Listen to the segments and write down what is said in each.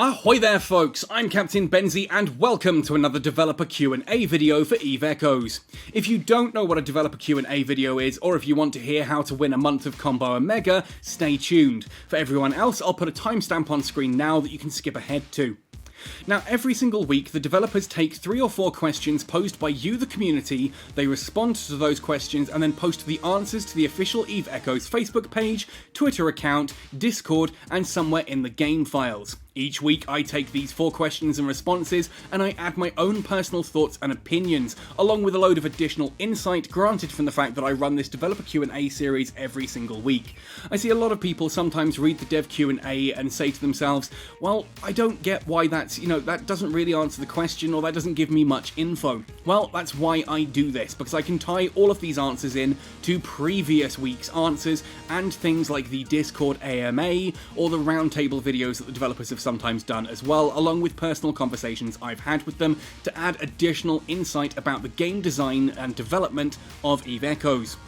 Ahoy there folks, I'm Captain Benzie and welcome to another developer Q&A video for Eve Echoes. If you don't know what a developer Q&A video is, or if you want to hear how to win a month of Combo Omega, stay tuned. For everyone else, I'll put a timestamp on screen now that you can skip ahead to. Now, every single week, the developers take 3 or 4 questions posed by you, the community, they respond to those questions, and then post the answers to the official Eve Echoes Facebook page, Twitter account, Discord, and somewhere in the game files. Each week, I take these 4 questions and responses, and I add my own personal thoughts and opinions, along with a load of additional insight granted from the fact that I run this developer Q&A series every single week. I see a lot of people sometimes read the dev Q&A and say to themselves, well, I don't get why that doesn't really answer the question, or that doesn't give me much info. Well, that's why I do this, because I can tie all of these answers in to previous week's answers, and things like the Discord AMA, or the roundtable videos that the developers have sometimes done as well, along with personal conversations I've had with them to add additional insight about the game design and development of Eve Echoes.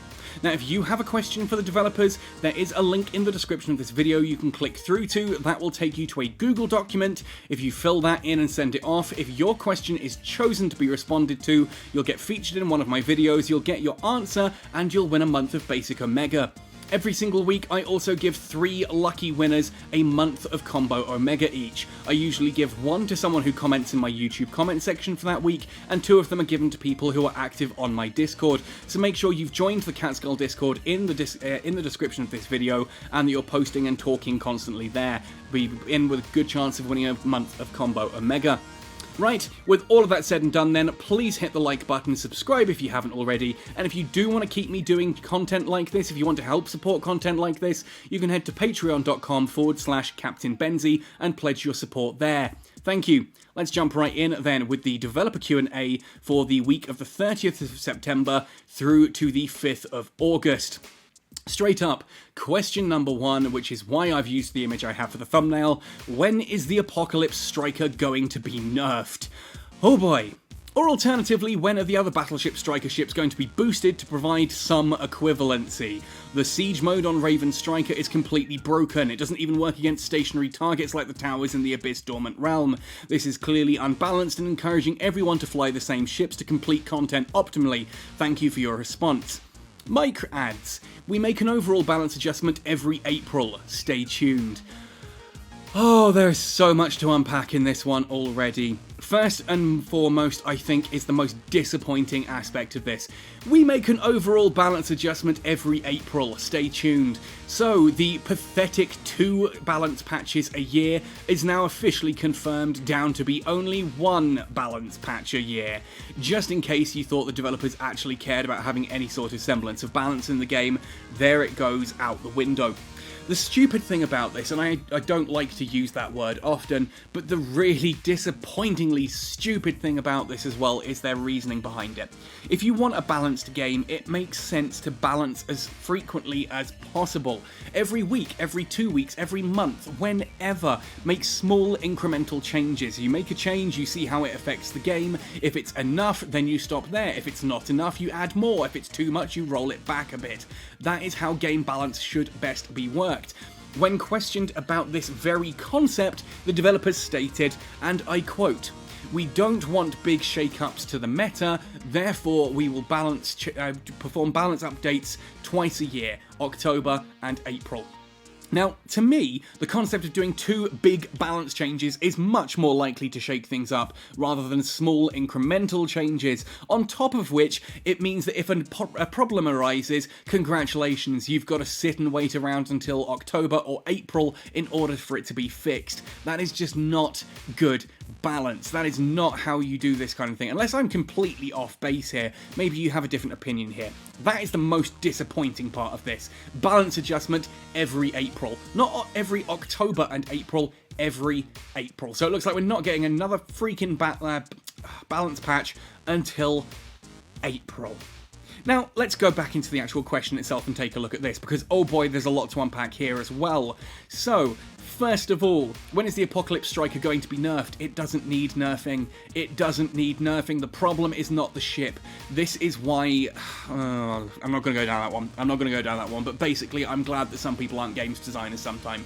Now, if you have a question for the developers, there is a link in the description of this video you can click through to. That will take you to a Google document. If you fill that in and send it off, if your question is chosen to be responded to, you'll get featured in one of my videos, you'll get your answer, and you'll win a month of Basic Omega. Every single week, I also give 3 lucky winners a month of Combo Omega each. I usually give 1 to someone who comments in my YouTube comment section for that week, and 2 of them are given to people who are active on my Discord. So make sure you've joined the Catskull Discord in the description of this video, and that you're posting and talking constantly there. Be in with a good chance of winning a month of Combo Omega. Right, with all of that said and done then, please hit the like button, subscribe if you haven't already, and if you do want to keep me doing content like this, if you want to help support content like this, you can head to patreon.com/Captain Benzie and pledge your support there. Thank you. Let's jump right in then with the developer Q&A for the week of the 30th of September through to the 5th of August. Straight up, question number 1, which is why I've used the image I have for the thumbnail. When is the Apocalypse Striker going to be nerfed? Oh boy. Or alternatively, when are the other Battleship Striker ships going to be boosted to provide some equivalency? The siege mode on Raven Striker is completely broken. It doesn't even work against stationary targets like the towers in the Abyss Dormant Realm. This is clearly unbalanced and encouraging everyone to fly the same ships to complete content optimally. Thank you for your response. Mike adds, we make an overall balance adjustment every April. Stay tuned. Oh, there is so much to unpack in this one already. First and foremost, I think, is the most disappointing aspect of this. We make an overall balance adjustment every April. Stay tuned. So, the pathetic 2 balance patches a year is now officially confirmed down to be only 1 balance patch a year. Just in case you thought the developers actually cared about having any sort of semblance of balance in the game, there it goes out the window. The stupid thing about this, and I don't like to use that word often, but the really disappointingly stupid thing about this as well is their reasoning behind it. If you want a balanced game, it makes sense to balance as frequently as possible. Every week, every 2 weeks, every month, whenever. Make small incremental changes. You make a change, you see how it affects the game. If it's enough, then you stop there. If it's not enough, you add more. If it's too much, you roll it back a bit. That is how game balance should best be worked. When questioned about this very concept, the developers stated, and I quote, "We don't want big shake-ups to the meta, therefore we will perform balance updates twice a year, October and April." Now, to me, the concept of doing 2 big balance changes is much more likely to shake things up, rather than small incremental changes, on top of which, it means that if a problem arises, congratulations, you've got to sit and wait around until October or April in order for it to be fixed. That is just not good balance. That is not how you do this kind of thing, unless I'm completely off base here. Maybe you have a different opinion here. That is the most disappointing part of this. Balance adjustment every April. Not every October and April, every April. So it looks like we're not getting another freaking balance patch until April. Now, let's go back into the actual question itself and take a look at this, because oh boy, there's a lot to unpack here as well. So, first of all, when is the Apocalypse Striker going to be nerfed? It doesn't need nerfing. It doesn't need nerfing. The problem is not the ship. This is why... I'm not going to go down that one. I'm not going to go down that one, but basically, I'm glad that some people aren't games designers sometimes.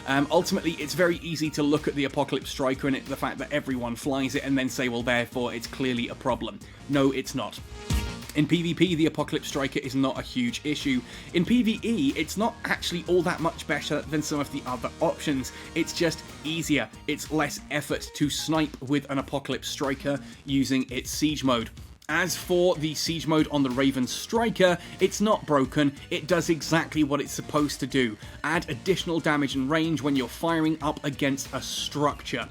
Ultimately, it's very easy to look at the Apocalypse Striker and the fact that everyone flies it and then say, well, therefore, it's clearly a problem. No, it's not. In PvP, the Apocalypse Striker is not a huge issue. In PvE, it's not actually all that much better than some of the other options. It's just easier. It's less effort to snipe with an Apocalypse Striker using its siege mode. As for the siege mode on the Raven Striker, it's not broken, it does exactly what it's supposed to do. Add additional damage and range when you're firing up against a structure.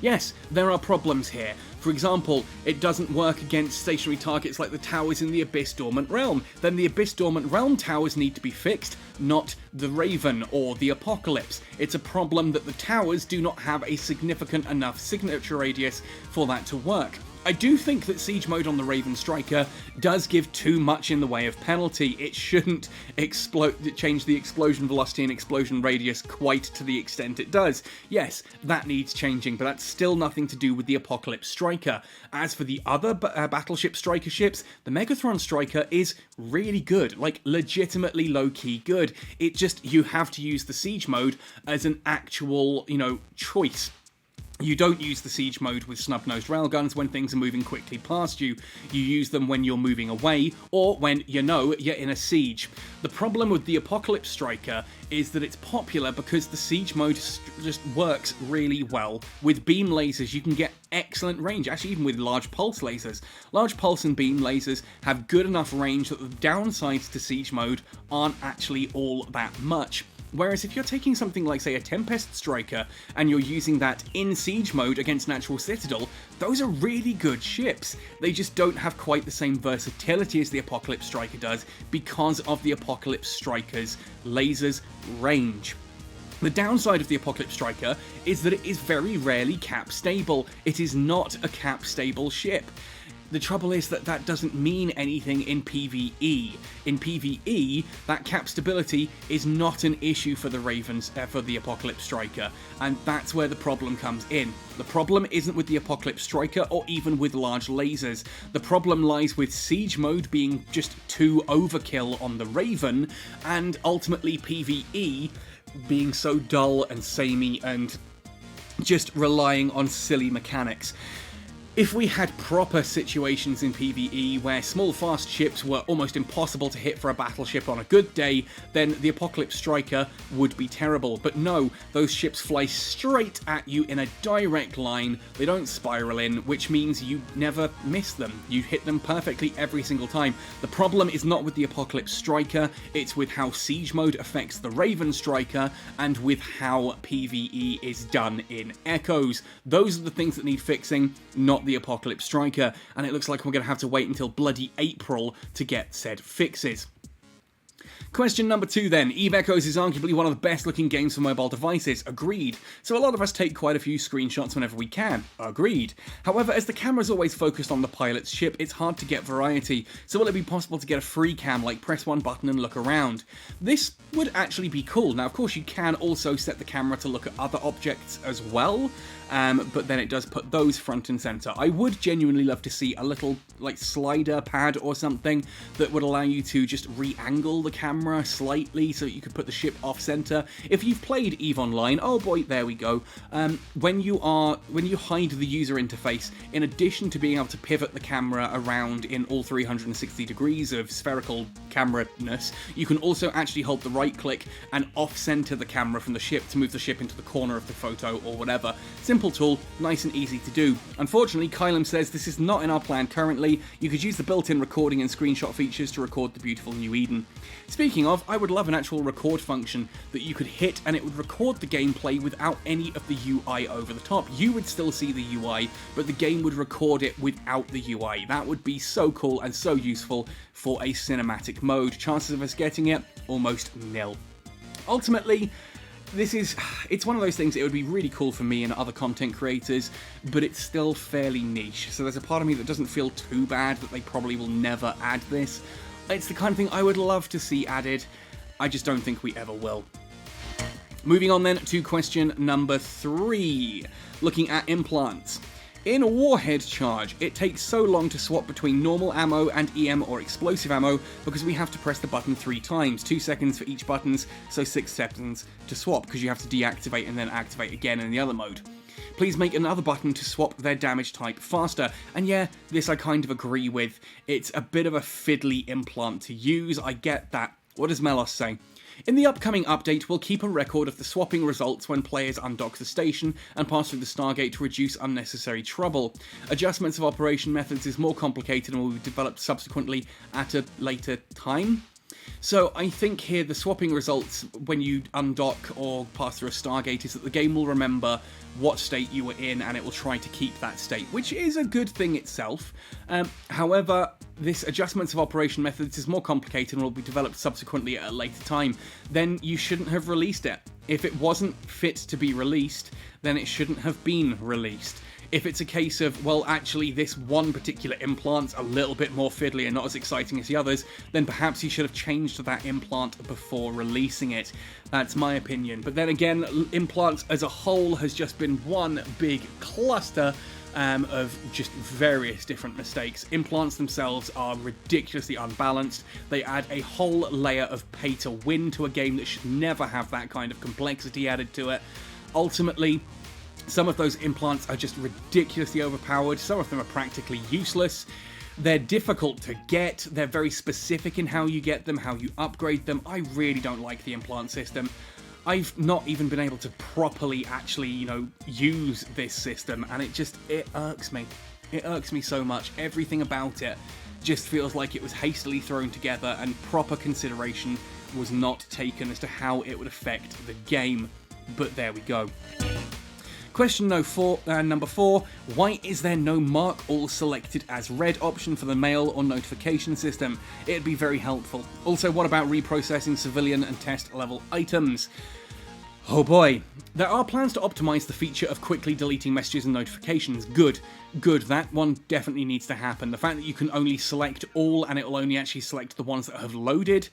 Yes, there are problems here. For example, it doesn't work against stationary targets like the towers in the Abyss Dormant Realm. Then the Abyss Dormant Realm towers need to be fixed, not the Raven or the Apocalypse. It's a problem that the towers do not have a significant enough signature radius for that to work. I do think that siege mode on the Raven Striker does give too much in the way of penalty. It shouldn't change the explosion velocity and explosion radius quite to the extent it does. Yes, that needs changing, but that's still nothing to do with the Apocalypse Striker. As for the other Battleship Striker ships, the Megathron Striker is really good, like legitimately low-key good. It just, you have to use the siege mode as an actual, choice. You don't use the siege mode with snub-nosed railguns when things are moving quickly past you. You use them when you're moving away, or when you're in a siege. The problem with the Apocalypse Striker is that it's popular because the siege mode just works really well. With beam lasers, you can get excellent range, actually even with large pulse lasers. Large pulse and beam lasers have good enough range that the downsides to siege mode aren't actually all that much. Whereas if you're taking something like, say, a Tempest Striker, and you're using that in siege mode against Natural Citadel, those are really good ships. They just don't have quite the same versatility as the Apocalypse Striker does because of the Apocalypse Striker's lasers range. The downside of the Apocalypse Striker is that it is very rarely cap stable. It is not a cap stable ship. The trouble is that that doesn't mean anything in PvE. In PvE, that cap stability is not an issue for the for the Apocalypse Striker, and that's where the problem comes in. The problem isn't with the Apocalypse Striker or even with large lasers. The problem lies with siege mode being just too overkill on the Raven, and ultimately PvE being so dull and samey and just relying on silly mechanics. If we had proper situations in PvE where small fast ships were almost impossible to hit for a battleship on a good day, then the Apocalypse Striker would be terrible. But no, those ships fly straight at you in a direct line, they don't spiral in, which means you never miss them. You hit them perfectly every single time. The problem is not with the Apocalypse Striker, it's with how siege mode affects the Raven Striker and with how PvE is done in Echoes. Those are the things that need fixing, not the Apocalypse Striker, and it looks like we're going to have to wait until bloody April to get said fixes. Question number 2 then. Eve Echoes is arguably one of the best looking games for mobile devices. Agreed. So a lot of us take quite a few screenshots whenever we can. Agreed. However, as the camera's always focused on the pilot's ship, it's hard to get variety. So will it be possible to get a free cam, like press one button and look around? This would actually be cool. Now, of course, you can also set the camera to look at other objects as well, but then it does put those front and center. I would genuinely love to see a little like slider pad or something that would allow you to just re-angle the camera slightly so that you could put the ship off center. If you've played EVE Online, oh boy, there we go. When you hide the user interface, in addition to being able to pivot the camera around in all 360 degrees of spherical camera-ness, you can also actually hold the right click and off-center the camera from the ship to move the ship into the corner of the photo or whatever. Simple tool, nice and easy to do. Unfortunately, Kylum says this is not in our plan currently. You could use the built-in recording and screenshot features to record the beautiful New Eden. Speaking of, I would love an actual record function that you could hit and it would record the gameplay without any of the UI over the top. You would still see the UI, but the game would record it without the UI. That would be so cool and so useful for a cinematic mode. Chances of us getting it, almost nil. Ultimately, it's one of those things, it would be really cool for me and other content creators, but it's still fairly niche. So there's a part of me that doesn't feel too bad that they probably will never add this. It's the kind of thing I would love to see added. I just don't think we ever will. Moving on then to question number 3. Looking at implants. In Warhead Charge, it takes so long to swap between normal ammo and EM or explosive ammo because we have to press the button 3 times, 2 seconds for each buttons, so 6 seconds to swap because you have to deactivate and then activate again in the other mode. Please make another button to swap their damage type faster, and yeah, this I kind of agree with. It's a bit of a fiddly implant to use, I get that. What does Melos say? In the upcoming update, we'll keep a record of the swapping results when players undock the station and pass through the Stargate to reduce unnecessary trouble. Adjustments of operation methods is more complicated and will be developed subsequently at a later time. So I think here the swapping results when you undock or pass through a Stargate is that the game will remember what state you were in and it will try to keep that state, which is a good thing itself. However, this adjustments of operation methods is more complicated and will be developed subsequently at a later time. Then you shouldn't have released it. If it wasn't fit to be released, then it shouldn't have been released. If it's a case of, well, actually this one particular implant's a little bit more fiddly and not as exciting as the others, then perhaps you should have changed that implant before releasing it. That's my opinion. But then again, implants as a whole has just been one big cluster of just various different mistakes. Implants themselves are ridiculously unbalanced. They add a whole layer of pay to win to a game that should never have that kind of complexity added to it. Ultimately, some of those implants are just ridiculously overpowered, some of them are practically useless. They're difficult to get, they're very specific in how you get them, how you upgrade them. I really don't like the implant system. I've not even been able to properly actually, use this system, and it irks me. It irks me so much. Everything about it just feels like it was hastily thrown together and proper consideration was not taken as to how it would affect the game. But there we go. Question number 4, why is there no mark all selected as red option for the mail or notification system? It'd be very helpful. Also, what about reprocessing civilian and test level items? Oh boy. There are plans to optimize the feature of quickly deleting messages and notifications. Good, that one definitely needs to happen. The fact that you can only select all and it will only actually select the ones that have loaded,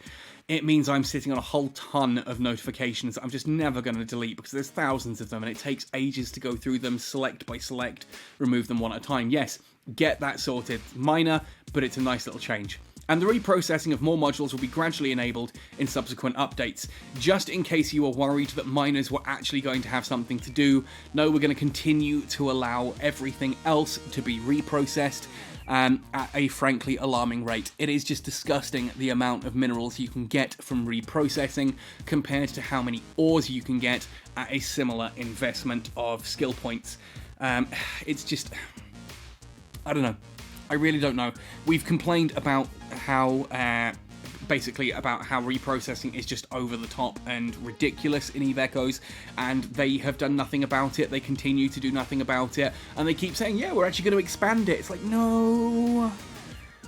it means I'm sitting on a whole ton of notifications that I'm just never going to delete because there's thousands of them and it takes ages to go through them, select by select, remove them one at a time. Yes, get that sorted. Minor, but it's a nice little change. And the reprocessing of more modules will be gradually enabled in subsequent updates. Just in case you were worried that miners were actually going to have something to do, no, we're going to continue to allow everything else to be reprocessed at a frankly alarming rate. It is just disgusting the amount of minerals you can get from reprocessing compared to how many ores you can get at a similar investment of skill points. It's just, I don't know. I really don't know. We've complained about how reprocessing is just over the top and ridiculous in Eve Echoes, and they have done nothing about it. They continue to do nothing about it, and they keep saying, yeah, we're actually going to expand it. It's like, no,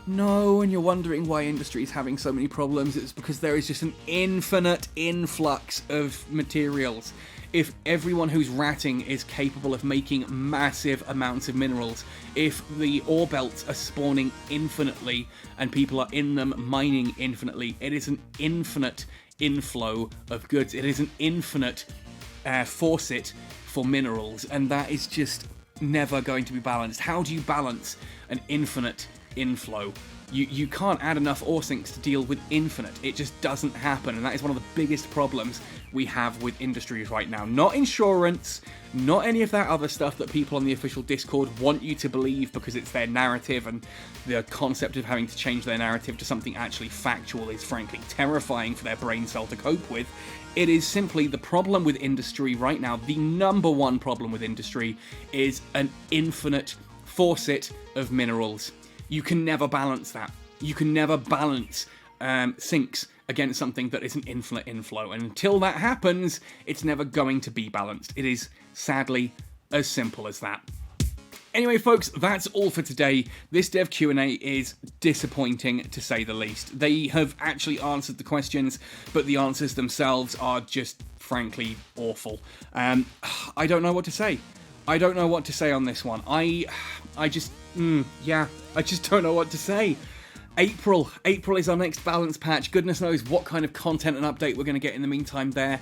and you're wondering why industry is having so many problems. It's because there is just an infinite influx of materials. If everyone who's ratting is capable of making massive amounts of minerals, if the ore belts are spawning infinitely and people are in them mining infinitely, it is an infinite inflow of goods. It is an infinite faucet for minerals, and that is just never going to be balanced. How do you balance an infinite inflow? You can't add enough ore sinks to deal with infinite. It just doesn't happen, and that is one of the biggest problems we have with industries right now. Not insurance, not any of that other stuff that people on the official Discord want you to believe because it's their narrative, and the concept of having to change their narrative to something actually factual is frankly terrifying for their brain cell to cope with. It is simply the problem with industry right now. The number one problem with industry is an infinite faucet of minerals. You can never balance that. You can never balance sinks against something that is an infinite inflow. And until that happens, it's never going to be balanced. It is, sadly, as simple as that. Anyway, folks, that's all for today. This dev Q&A is disappointing, to say the least. They have actually answered the questions, but the answers themselves are just, frankly, awful. I don't know what to say. I don't know what to say on this one. I just don't know what to say. April is our next balance patch. Goodness knows what kind of content and update we're going to get in the meantime there.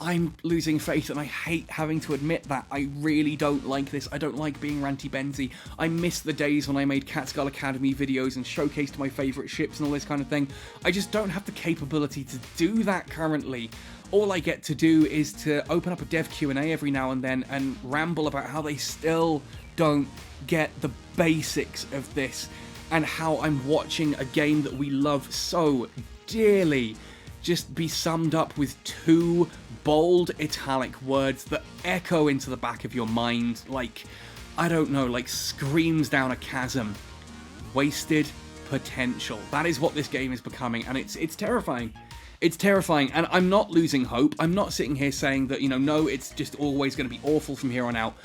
I'm losing faith, and I hate having to admit that. I really don't like this. I don't like being ranty Benzie. I miss the days when I made Cat's Skull Academy videos and showcased my favourite ships and all this kind of thing. I just don't have the capability to do that currently. All I get to do is to open up a dev Q&A every now and then and ramble about how they still don't get the basics of this, and how I'm watching a game that we love so dearly just be summed up with 2 bold italic words that echo into the back of your mind like, I don't know, like screams down a chasm. Wasted potential. That is what this game is becoming, and it's terrifying. It's terrifying, and I'm not losing hope. I'm not sitting here saying that, you know, no, it's just always going to be awful from here on out.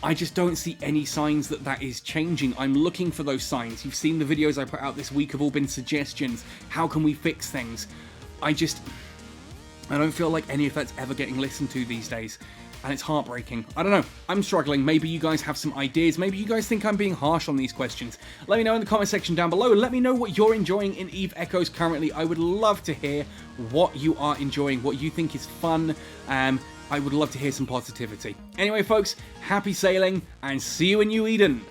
I just don't see any signs that that is changing. I'm looking for those signs. You've seen the videos I put out this week have all been suggestions. How can we fix things? I don't feel like any of that's ever getting listened to these days, and it's heartbreaking. I don't know. I'm struggling. Maybe you guys have some ideas. Maybe you guys think I'm being harsh on these questions. Let me know in the comment section down below. Let me know what you're enjoying in EVE Echoes currently. I would love to hear what you are enjoying, what you think is fun. I would love to hear some positivity. Anyway, folks, happy sailing, and see you in New Eden.